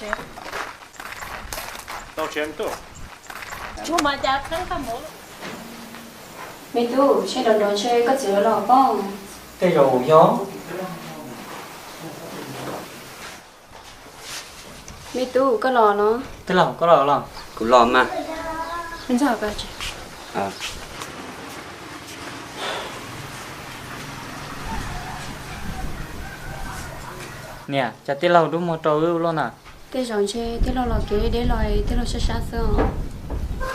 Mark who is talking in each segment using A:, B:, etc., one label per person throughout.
A: chế
B: tao chém tôi
A: chú mà cha cắn cả mổ
C: mình tu chơi đòn đòn chơi có chữ lò bông
D: cái đồ gió
C: mình tu có lò nó
D: cái lòng có lòng
E: cũng lo mà
C: mình sao vậy chị
E: à
D: nè chả tí lâu đúng một trâu luôn à
C: cái dòng chơi cái lò kế để lòi cái lò sát sát xong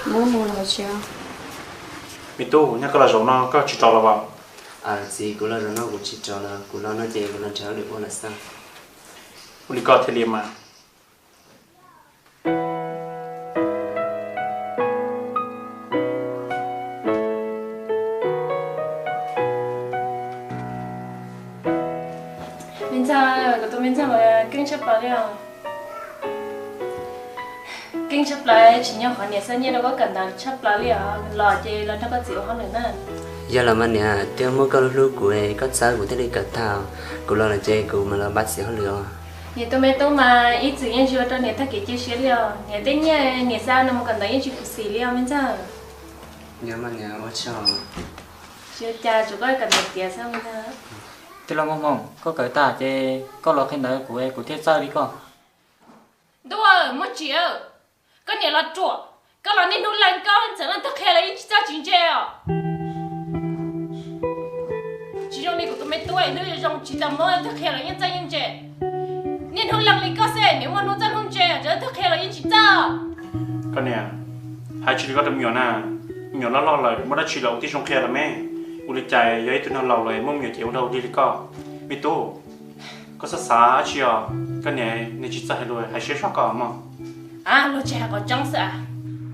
C: mua lò chơi
B: mình tu nhá cái là giống nó có chỉ trò là vào
E: à gì cũng là rồi nó cũng chỉ cho là cũng lo nó chơi cũng là chơi được qua là sao
B: mình có thể làm mà
A: mình cha cái tụi mình cha mà kinh chấp lại đi kinh chấp lại chỉ nhau khoản nhà sinh như đâu có cần là chấp lại đi lò chơi là nó có chịu hơn nữa nè
E: giờ là mà nè tiêu mua con lúc của ấy có sao của thế này cả thao cũng lo là chơi cũng mà là bắt xỉu lừa
A: nhà tụi mình tôi mà ít chữ nhân chưa cho nhà ta kể chia sẻ liền nhà tên nhà sao nó mà cần tới nhân chữ xì liền mình cha
E: giờ mà nè ở cho
A: chưa cha chú có cần được tiền sao mình cha
D: tí lâu mong có cởi tả chơi có lo khen đấy của thiết sao đi con
A: đúng rồi mất chịu cái nhà là chuột cái là nên nuôi lành cao hơn chẳng là thực hiện là ít ra chuyện chơi chỉ trong này của tụi mình tuổi nữa trong chỉ tầm mới thực hiện là ít ra những chơi nên nuôi lành lý cao xe nếu mà nuôi ra không chơi chỉ thực hiện là ít chỉ ra
B: cái này hai chị có tầm nhỏ nó lo lại mới đã chỉ đầuที่ชงแค่ละแม่อุลิใจย้ายตัวนั้นเราเลยมุ่งอยู่เจียวเราดีเลยก็มีตู้ก็ศึกษาเชียวก็เนี่ยในจิตใจเลยให้เชื่อชอบก่อนมั้ง
A: lúc chơi có trong sợ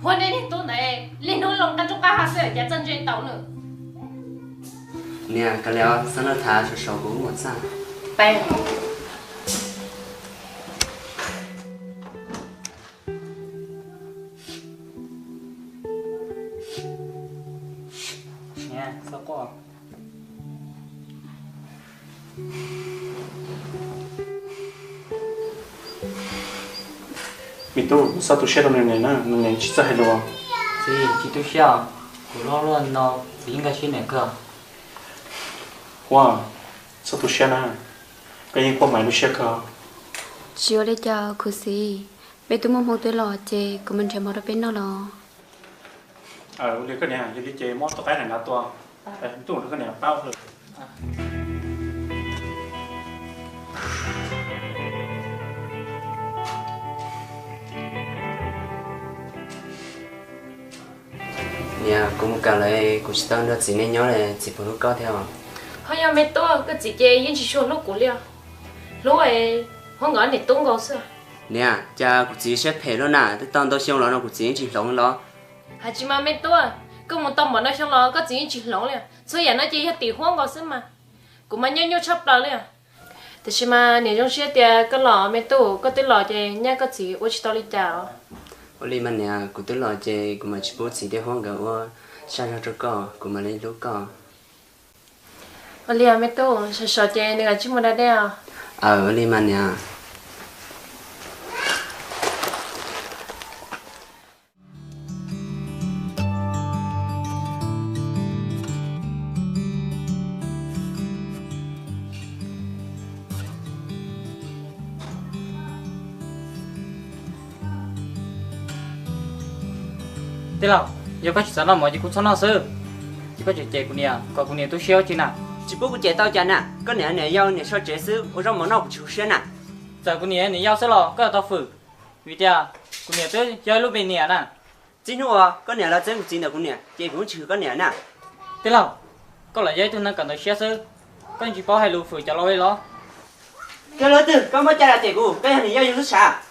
A: hôm nay tụi này liên nuôi lòng cái chúng ta hạt sẽ chân chơi tàu nữa
E: nè cái leo sao nó thả cho sầu cũng một sao
A: bè
D: nè sao có
B: mình tu sao tu xem này nè này chỉ ra hay luôn
D: thì chỉ tôi sao của lo luôn nó biến cái chuyện này cơ
B: wow sao tu xem nè cái gì qua mày tu xem cơ
C: chiều để cho cô xí bé tụi mong tôi lò chơi của mình chơi một bên nó lò
B: ulit cái này jadi chơi mót tao cái này là tua tu cái này bao rồi
E: nè cũng cả lại cũng chỉ tao nó chỉ nên nhớ là chỉ phụ nữ có theo
A: thôi giờ mấy tôi cái chị chơi những chỉ cho lúc của liao lúc ấy không ngờ này tung gấu xưa
E: nè cha cũng chỉ xếp phê luôn nè tức tao xong rồi nó cũng chỉ lỏng lo
A: hay chỉ mà mấy tôi cứ một tông mà nó xong rồi có chỉ lỏng liền所以nó chỉ hết tiền không gấu xưa mà cũng mà nhau nhau chấp lại liềnแต่ mà nếu trong xe thì cái lò mấy tôi có cái lò chơi nhá có chỉ ở chỉ tao đi chào
E: Oli mà nè cũng tới lo chơi cũng mà chỉ bố chỉ để hoang gạo sao ra cho co cũng mà lấy lúa co
A: Oli mấy tôi sợ chơi này là chỉ một đợt đeo
E: Oli mà nè
D: tí lâu giờ có chỉ sao mà chỉ cũng sao nó sư chỉ có chơi của nè tôi xéo chứ nào
E: chỉ bố của trẻ tao chả nè có nè nè yêu nè sao trẻ xứ ở trong món nào cũng chịu xuyên nè
D: giờ của nè giao sẽ lo có tao phử vì thế của nè tôi chơi lúc bên nè nè
E: chính rồi có nè là chính của chính là của nè chị cũng chịu có nè nè
D: tí lâu có là giấy tôi nó cần tới xéo sư có chỉ có hai lù phử cho lo hay lo
E: cái lối từ có mấy cha là trẻ của cái này yêu rất xa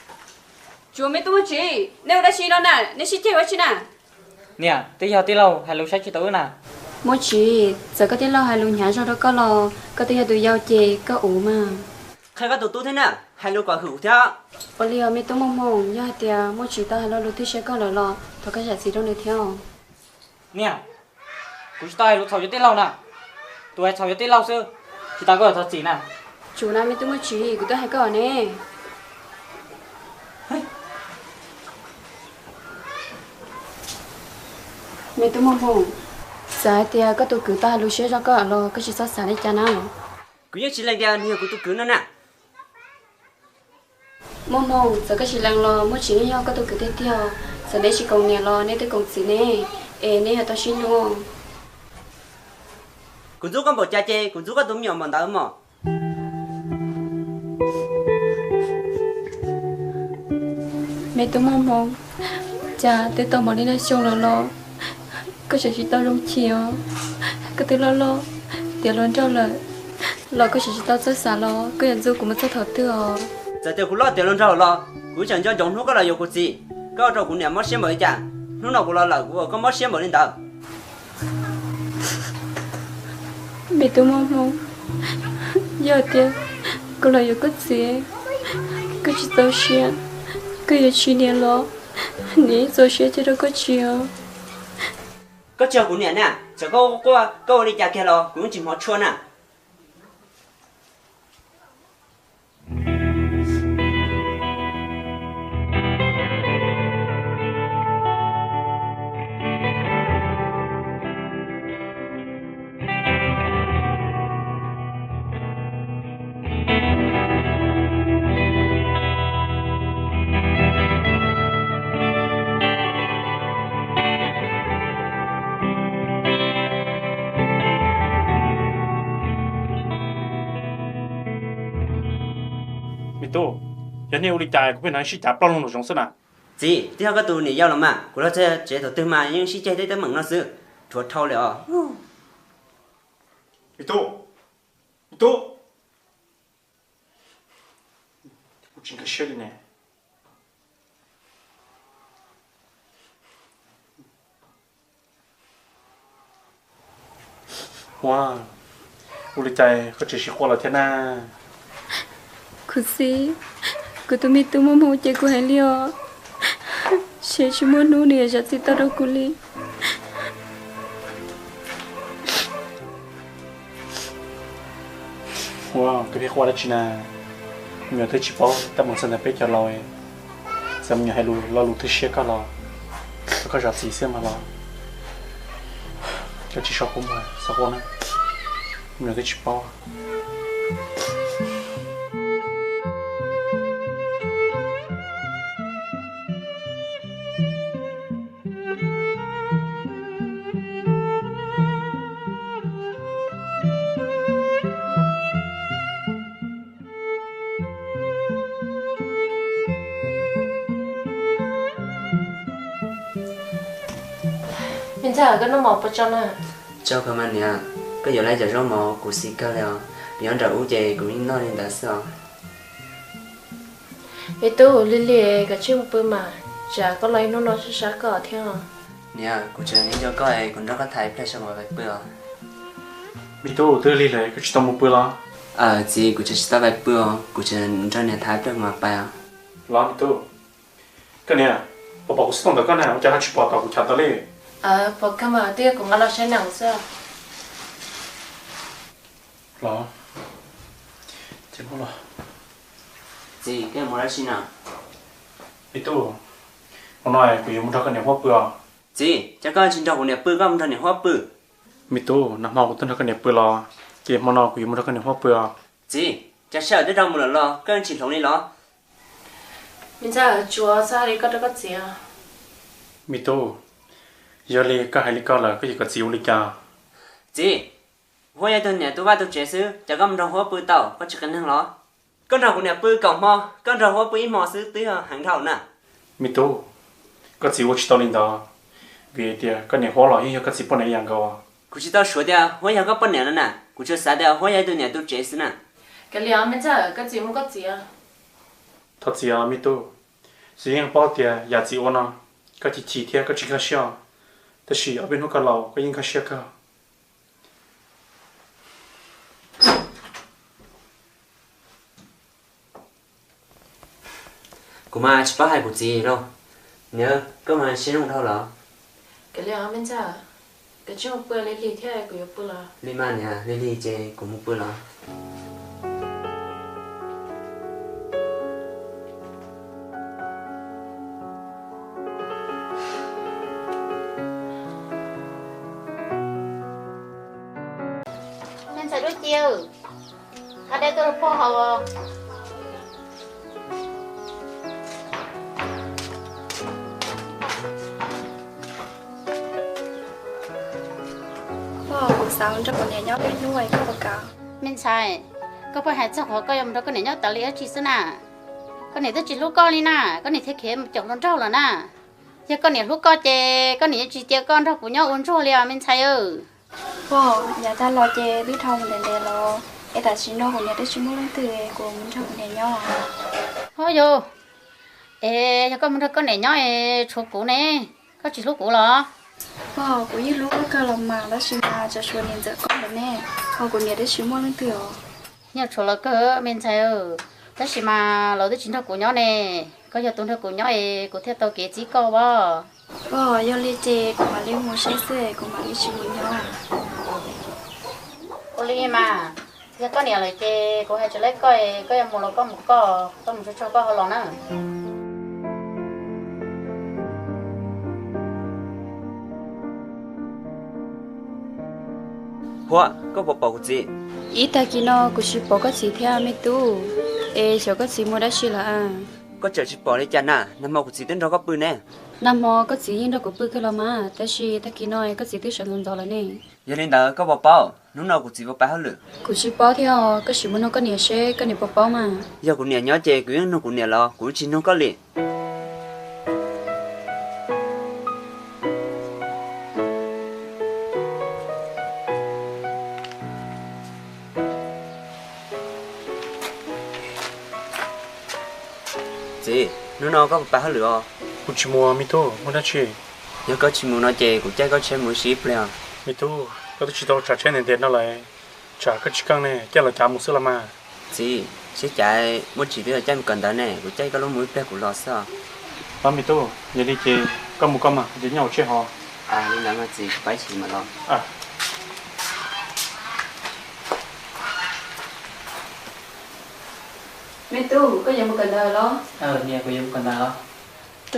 C: chúa mấy tôi chỉ nếu đã xí đó nè nếu xí chơi quá chứ nè
D: nè tí lâu hai lù sách chỉ tối nè
C: mỗi chỉ giờ có tiếng lo hai lùng nhá rồi đó có lo có tiếng tụi giao chè có ủ mà
E: khai có tụi tôi thế nè hai lúa quả hữu theo
C: ở liều mấy tôi mong do tiề mỗi chỉ tao hai lo lúa thứ sẽ có lo thôi cái gì đâu nữa theo
D: nè cũng chỉ hai lù thầu cho tí lâu nè tôi thầu cho tí lâu sư chỉ tao có thật gì nè
C: chủ nào mấy tôi mỗi chỉ của tôi hai cái nè mẹ tôi mong hồn giờ thì có tôi cứ ta lúc xưa ra có lo có chỉ sao sáng đi cha nào
E: cứ như chỉ là gia nhiều của tôi cứ nó nè
C: mong hồn giờ có chỉ làm lo mỗi chỉ nhau có tôi cứ tiếp theo giờ đây chỉ còn nhà lo nên tôi còn gì nè nên là tao xin luôn
E: cũng giúp con bộ cha chê cũng giúp con đúng nhiều mà đỡ mà
C: mẹ tôi mong hồn cha tôi tao mà đi nói xong lo có chỉ tao rong chiều có tôi lo tiền luôn cho là lo có chỉ tao rất xa lo có nhận du của mình rất thật thừa
E: giờ tôi cũng lo tiền luôn rồi lo cũng chẳng cho giống nó có là yêu của gì có cho cũng nhà mất xem bởi cha lúc nào cũng lo là cũng có mất xem bởi lên tờ
C: mẹ tôi mong hồn giờ tiền có là yêu cái gì có chỉ tao xem có yêu chi nè lo nè rồi xem cho đâu có chiều
E: có chiều cũng nè giờ có đi cha kia lo cũng chỉ một chuột nè
B: mi tu giờ này uli chạy cũng phải nói chỉ chả bao lâu rồi à
E: gì thì cái tụ này giao lắm mà của nó chế đầu tư mà nhưng sĩ chế tới mừng nó sự chuột thâu liền
B: mi tu chính cái chuyện này wow uli chạy có chỉ qua là thế nào
C: Kusi, kutu mitu momo je ku helio. She chumo nu ni ja ti taro kuli.
B: wow cái việc qua là chỉ là nhiều thứ chỉ bảo ta muốn xem là biết cho lo xem nhiều hay lo thứ xe cả lo có giá trị xem mà lo cho chỉ sao cũng mà sao cũng nè nhiều thứ chỉ bảo
A: mình giờ cái nó mọc vào trong này
E: cho các bạn nè cái giờ lại giờ rau mò của xí cao leo bị ăn rau chè cũng nói lên đã sao
A: cái tu lili cái chiếc bự mà chả có lấy nó sẽ sát cỏ theo
E: nè của chờ những cho coi còn rất có thái phải sao mà phải bữa
B: mi tu tư li lại cái chỉ tao một bữa lo
E: gì của chờ ta phải bữa của chờ cho nè thái được mà phải
B: lo mi tu cái này bảo bảo cái cái này cho nó chỉ bảo tao cũng chặt tao đi
A: bỏ cái mà tiếc cũng ăn nó sẽ nặng sao
B: lo chỉ bảo lo
E: gì cái món đó xin nào
B: mi tu hôm nay cứ muốn cái này hoa bữa
E: gì chắc con xin cho của nè bữa con cho nè hoa bữa
B: mi tu nằm mau cũng cái này bữa lo cái món nào cứ muốn cái này hoa bữa
E: gì chắc sợ tới đâu một lần lo con chỉ sống đi lo
A: mình giờ chúa sao đi có được cái gì à
B: mi tu giờ li cái hay li cái là cái gì cái gì li cả
E: gì hoa nhà tôi nè tôi bắt tôi chế sư chắc con trong hoa bữa tàu có chỉ cần thằng lo con trong của nè bữa còng mò con trong hoa bữa mò sư tí hàng thầu nè
B: mi tu cái gì tôi chỉ tao linh đó vì thì cái này hoa là cái gì bọn này yang cao
E: cụ chỉ tao sửa đi hoa nhà có bao nhiêu nè cụ chỉ xả đi hoa nhà tôi nè tôi chế sư nè
A: cái liệu mình giờ cái gì muốn cái gì à
B: thật gì à mi tu sự yang bảo thì nhà gì ôn à cái gì chỉ thì cái chỉ cái saoแต่สิเอาเป็นหัวกะเหล่าก็ยิ่งคาเชียกะ
E: của mà chỉ bảo hai của gì đâu nhớ có mà xin không đâu là
A: cái liệu mình giờ cái chiếc bự lili theo cái bự là
E: Lima nhà Lily chơi cũng một bữa là
F: chiều ở đây tôi phô hậu
C: cuộc sống cho con nhà nhau biết nuôi có cả
F: mình sai có phải hại chắc họ có em đó có này nhớ tao lý chỉ xí nè con này tôi chỉ lúc con đi nè con này thế kia một chồng con trâu rồi nè giờ con này lúc con chè con này chỉ chè con trâu của nhau uốn trâu liền mình sai ơi
C: nhà ta lo chè biết thông để lo em ta chỉ nó của nhà tôi chỉ muốn lên từ của mình cho con nhà nhau
F: thôi vô ê cho con này nhớ chụp cũ nè có chỉ lúc cũ rồi
C: của những lúc cơ lòng mà đó chỉ là cho chuột nên giờ con được nè họ của nhà tôi chỉ muốn lên từ
F: nhớ chụp là cơ mình sai ơi đó chỉ mà lâu tới chính thức của nhau nè có giờ tuần thức của nhau của theo tàu kế chỉ có bao
C: do li chè của mà li mua xe xe của mà li chỉ muốn nhau
F: ô li mà giờ con này lại chè của hai chú lấy coi em một lọ có một chút cho có hơn lọ nữa
E: hoa có bộ bầu gì
C: ít ta kia nó cũng chỉ bỏ cái gì theo mấy tu cho cái gì mua đã xí là
E: có chờ chỉ bỏ đi chả nè nằm màu gì tên đó có bự nè
C: nằm mò cái gì nhưng đâu có bự cái là mà ta chỉ ta kia nói cái gì tôi sản xuất rồi nè
E: giờ nên đó có bộ bao lúc nào cũng chỉ bộ bao hết rồi
C: cũng chỉ bỏ theo cái gì muốn nó có nhiều xe cái nhiều bỏ mà
E: giờ cũng nhiều nhớ chơi cũng nó cũng nhiều lo cũng chỉ nó có liền gì nó nó có bao lửa
B: กูชิมัวมิโต้มันได้ชี
E: nhớ có chim nó chơi cũng chơi có chơi mũi xíp liền
B: มิโต้ก็ต้องชิโต้จ่าเช่นเด็ดนั่นแหละจ่าก็ชิกังเนี่ยแกเราจ่ามุสลิมา
E: gì xí chạy muốn chỉ biết chơi một cần đó này cũng chơi có lúc mũi bé cũng lo sao
B: แล้วมิโต้อย่าได้เจก็มุก็มาเดี๋ยวเหนียวเชี่ยหอ
E: nên là mà gì phải chỉ mà lo
B: อ่ะ
C: mấy tu có gì một cần đời lo
D: nhà của em còn nào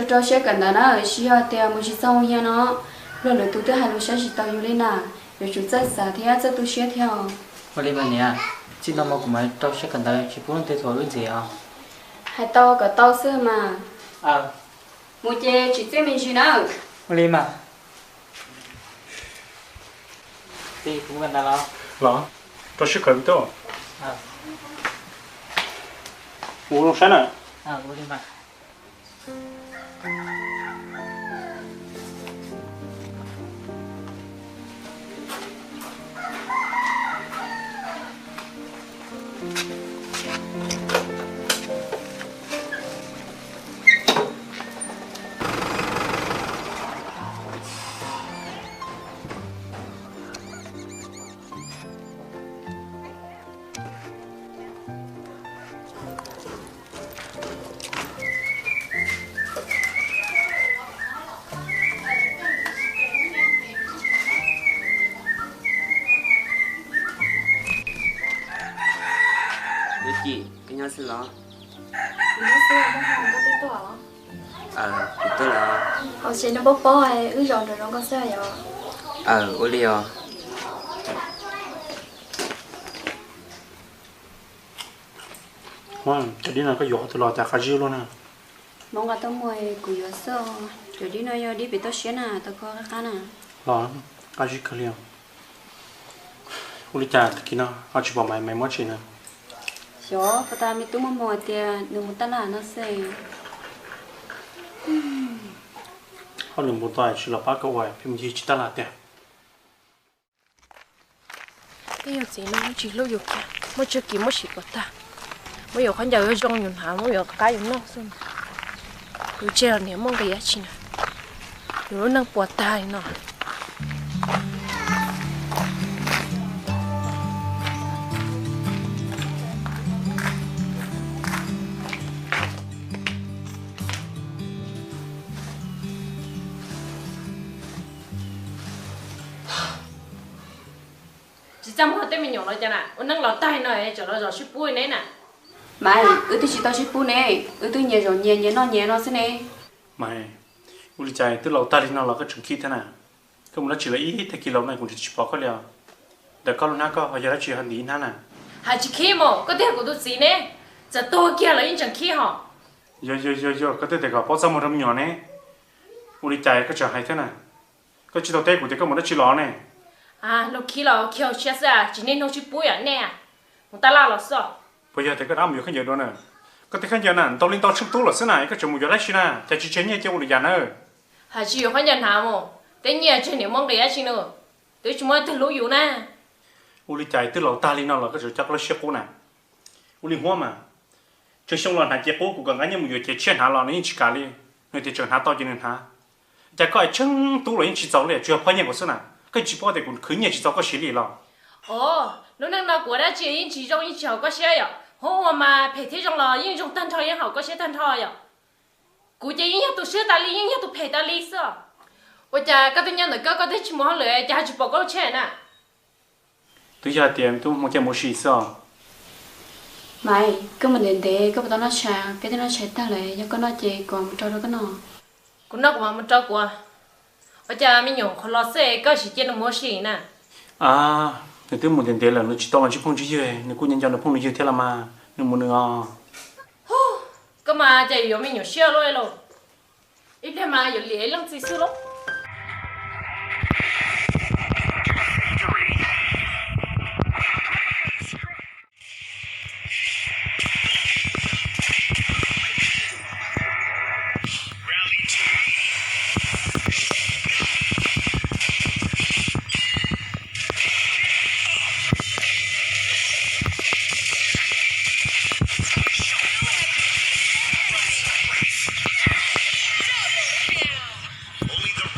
C: cho xe cần đời nó xí họ tiền một xí xong nha nó rồi là tu tới hai lúa xe chỉ tao yêu lên nè rồi chúng ta xả theo cho tu xe theo
D: mà đi bên nhà chỉ nó một của máy trâu sẽ cần tới chỉ muốn tới thổi luôn gì à
C: hai tao cả tao xưa mà
D: ờ
C: một chè chỉ chơi mình chỉ nào
D: mà đi mà đi cũng cần nào
B: เหรอตัวชื่อเกิดมิโต้
D: ờ
B: กูลงใช้น่ะ
D: cũng đi mà
E: đứa chị cái nhau xin lo
C: nó xưa nó không có tới tỏ
E: tôi là
C: họ sẽ nó bóp bó ai ư rồi nó có sao vậy
E: Olio
B: ว่าจะดีน่ะก็หยอตลอดจากคาจิโร่น่ะ
C: mong là tao mua củ dừa sơ rồi đi nơi đi bị tao xé nè tao có cái khá nè
B: หรอคาจิเขาเรียกอุลิจ่าตะกี้น่ะเอาชิบอกไม่หมดชินะ
C: gió và ta mới tung mua tiền đừng một tao là nó sẽ
B: เขาหนึ่งบุตรชิลป้าก็ไหวพี่มันยี่ชิตาลาเตะ
A: cái yêu gì nó chỉ lâu yêu kia mới chưa kịp mới chỉ có ta mới yêu con giàu yêu rong yêu hàm mới yêu cái yêu nông xuân cứ chơi là niệm mong cái gì chứ nè rồi nó bùa tai nó chỉ chăm họ tên mình nhỏ nói cho nè, ông nâng lọt tay này cho nó rồi ship bui nè nè.
C: mày tôi chỉ tao ship nè tôi nhẹ rồi nhẹ nó thế này
B: ไม่อุลิจ่าตัวเราตาดินเราก็ถึงคิดท่าน่ะก็มันchỉ là ítแต่กี่เราในกูจะชิบอกเขาเลย để con nó có ở giờ đó chuyện hành lý nè
A: hai chỉ khi mà có thể của tôi gì nè giờ tôi kia là những chẳng khi họ
B: giờ có thể để có bao giờ một năm nhỏ nè uli chạy có chờ hay thế này có chỉ đầu tay của thì có một đứa chỉ ló này
A: à lúc khi là kiểu chết ra chỉ nên nó chỉ bùi à nè một ta la là sao
B: bây giờ thì có đám nhiều khán giả đó nè có thể khán giả nè tao lên tao chụp tú là thế này có chụp một giờ đấy nè chạy chỉ chén nhẹ cho uli già nữa
A: hai chỉ có nhận hả mà thế nhẹ trên nếu mong để gì nữa tôi chỉ muốn từ lũ yếu nè
B: uli chạy từ lâu ta lên nó là có chụp chắc là xếp cố nè uli hoa mà chơi xong là hạt chế cố của cái người một giờ chế chén hả là nó chỉ cả đi người thì chọn hả tao cho nên hả chả có ai chân tú là những chỉ giàu liền chưa phải nhận của thế này cái chỉ bao thì cũng khứ nhẹ chỉ giàu có xí lì lo
A: ồ lúc nào của đã chỉ những chỉ trong những chiều có xe à hôm mà phải thế trong là những trong tân thoi những học có xe tân thoi à cụ chỉ những tụ sữa ta li những tụ phải ta li sao ôi cha các tên nhân được có thể chỉ muốn lười cha chỉ bỏ câu chuyện nè
B: tôi giờ tiền tôi muốn chơi một xí sao
C: mày cứ mình đến thế cứ bắt đầu nó xả cái nó xả ta lại cho con nó chơi còn cho nó cái nó
A: cũng nó cũng mà cho qua ôi cha mình nhung khó lo xe có chỉ chơi được một xí nè
B: à người tôi muốn tiền tiền là nó chỉ tao mà chỉ phong chỉ gì người cô nhân cho nó phong được gì thế là mà nó muốn nữa
A: cơ mà chạy yếu mình nhung xe rồi ít thêm mà yếu lẽ lắm gì xưa lắm
G: Only the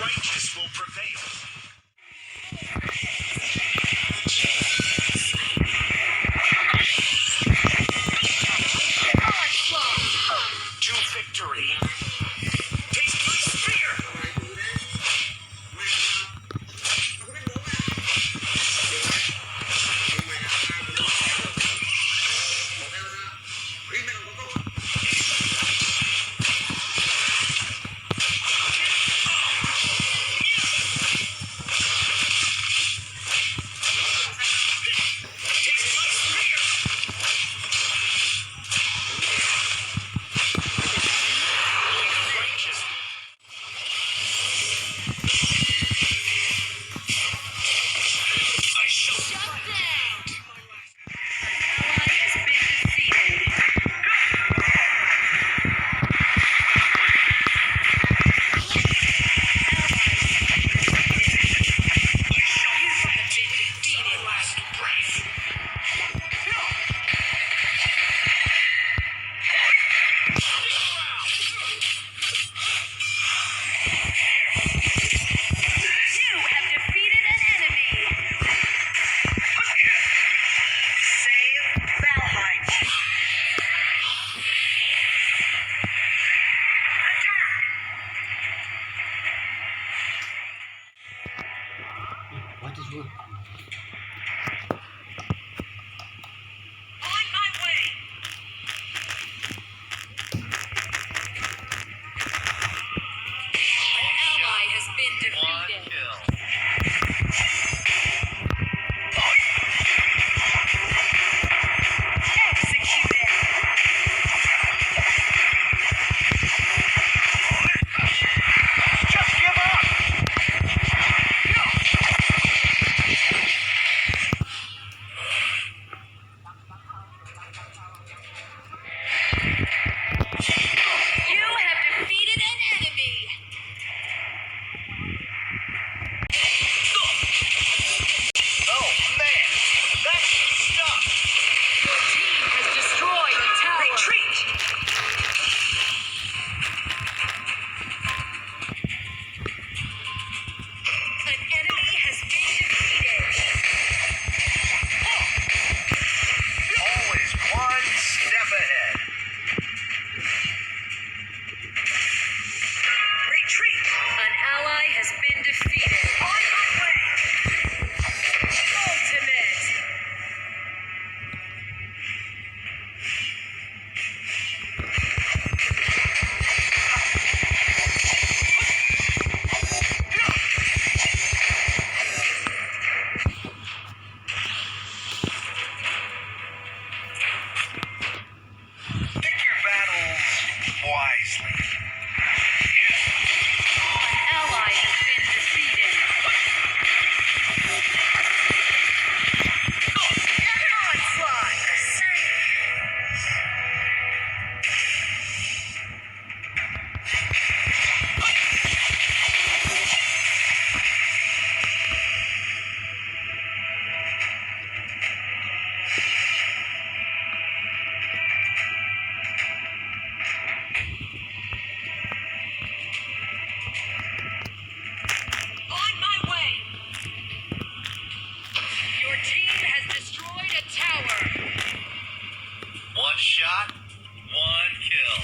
G: shot, one kill.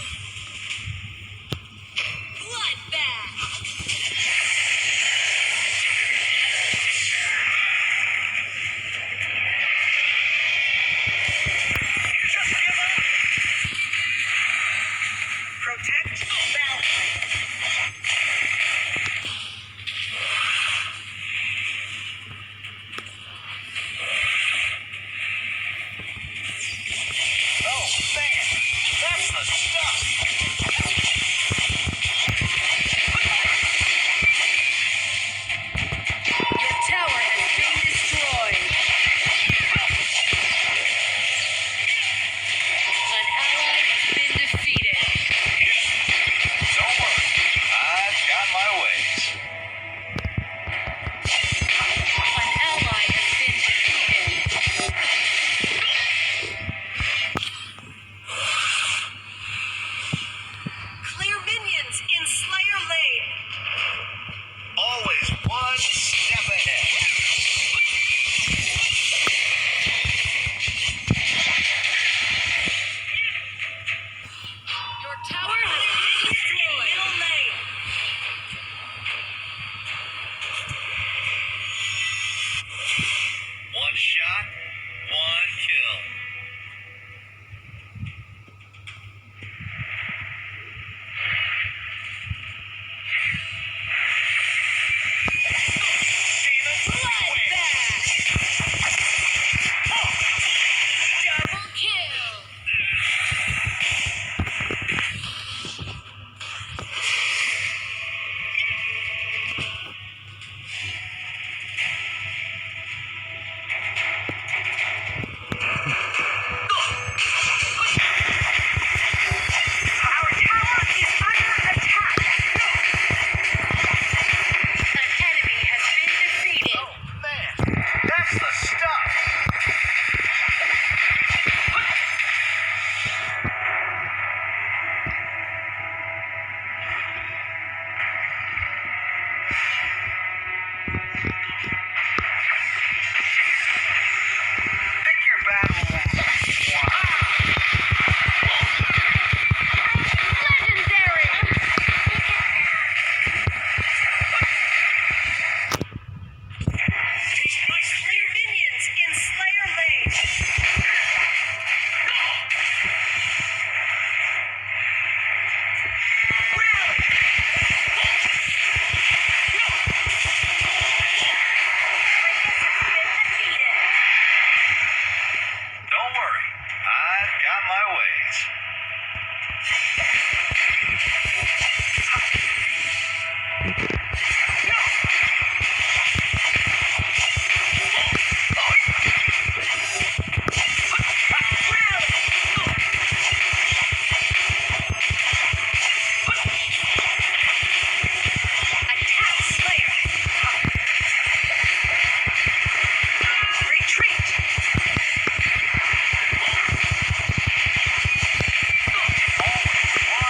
G: Just give up. Protect Valley. Oh man, that's the stuff.
H: Your tower has been destroyed. An ally has been defeated.
G: Don't worry, I've got my ways.
H: An ally has been defeated.
I: Clear minions in Slayer Lane.
G: Always one step ahead.
H: Your tower has been destroyed.
I: Middle Lane.
G: One shot, one kill.
H: Double kill.
I: Our tower is under attack.
H: An enemy has been defeated.
G: Man, that's the stuff. Pick your battle.
H: Legendary.
I: Clear minions in Slayer Lane.
G: Don't worry, I've got my ways.
I: Attack Slayer. Retreat.
G: Always one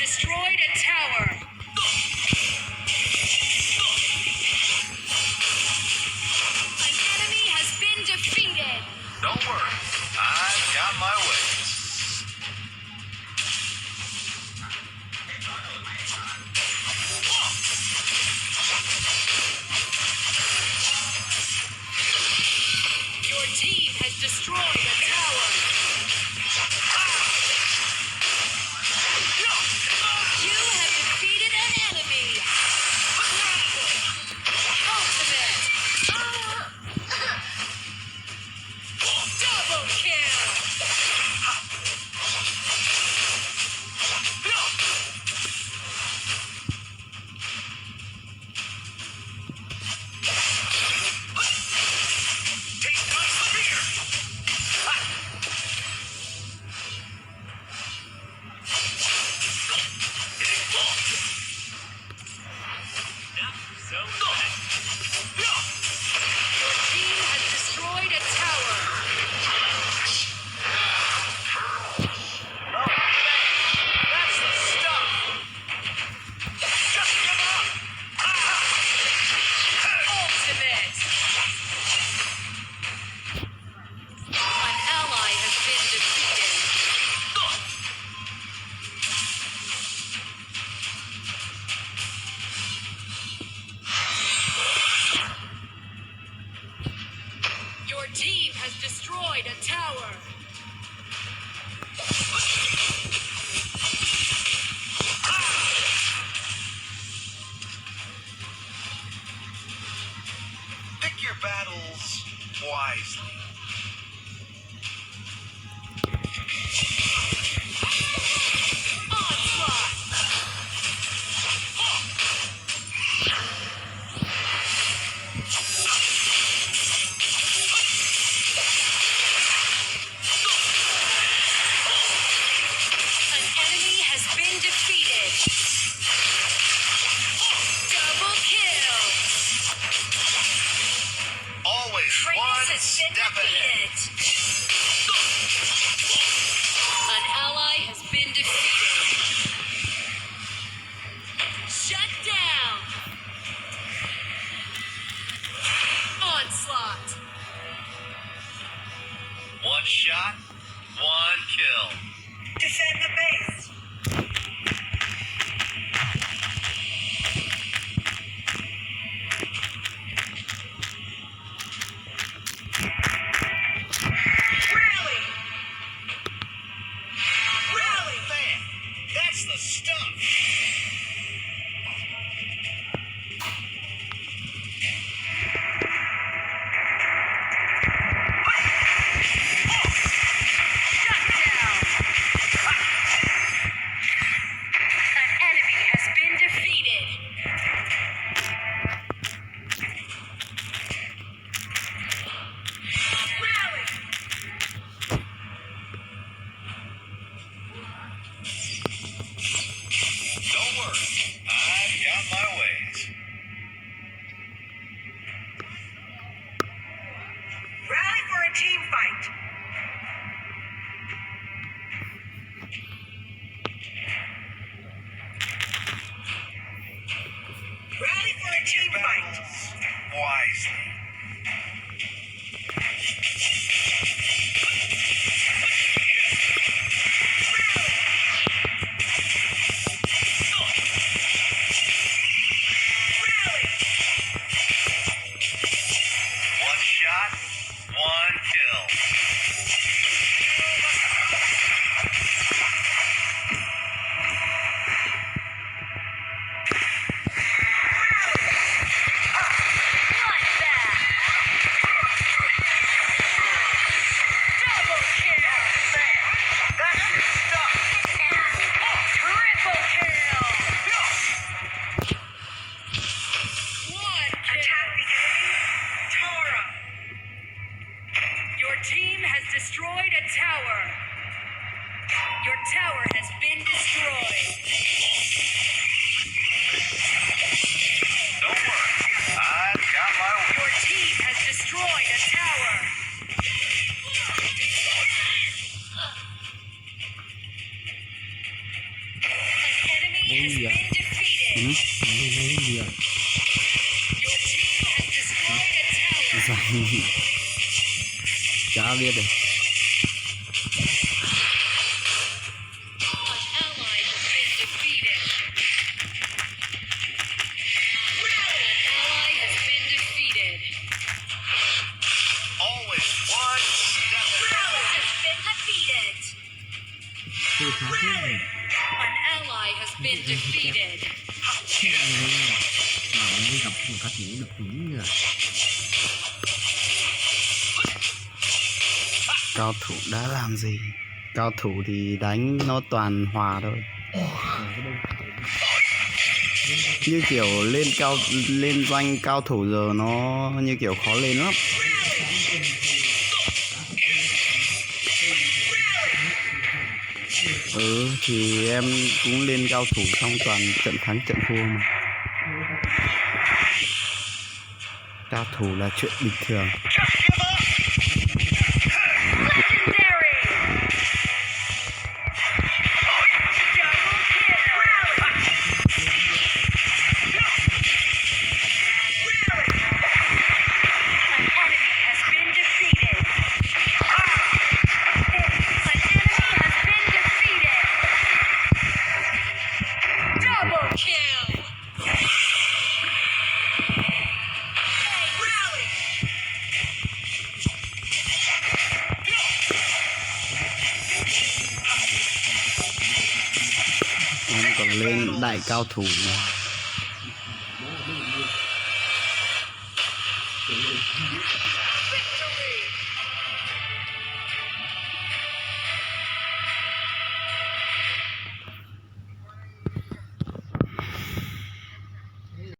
H: destroyed a tower. An enemy has been defeated.
G: Don't worry, I've got my ways.
H: Your team has destroyed a tower. You have defeated an enemy. Ultimate. Double kill.
G: Take my spear! Hitting ball. Not so bad.
H: Your team has destroyed a tower.
G: Oh, that's the stuff. Just give up.
H: Ultimate. An ally has been defeated. Your team has destroyed a tower.
G: Pick your battles wisely.
H: Onslaught. An enemy has been defeated. Double kill.
G: Always one
I: Kratos has been
G: step ahead.
I: defeated.
H: An ally has been defeated. Shut down. Onslaught.
G: One shot, one kill.
I: Defend the base. Rally! Rally!
G: Man, that's the stuff.
I: Shut down! An enemy has been defeated. Rally!
G: Don't worry, I've got my ways.
I: Rally for a team fight. Rally for a
G: Pick your
I: team fight.
G: battles wisely.
I: Rally!
G: One shot, one kill.
I: Bloodbath! Double kill!
G: That's your stuff.
I: Triple kill!
H: One
I: Attack the enemy. Tara!
H: Your team has destroyed a tower. Your tower has been destroyed.
G: Don't worry, I've got my ways.
H: Your team has destroyed a tower. An
J: Chả biết được.
H: An ally has been defeated.
J: Gặp một các thủ đập đúng rồi. Cao thủ đã làm gì? Cao thủ thì đánh nó toàn hòa thôi. Như kiểu lên danh cao thủ giờ nó như kiểu khó lên lắm. Thì em cũng lên cao thủ xong toàn trận thắng trận thua mà. Cao thủ là chuyện bình thường. Em còn lên đại cao thủ này.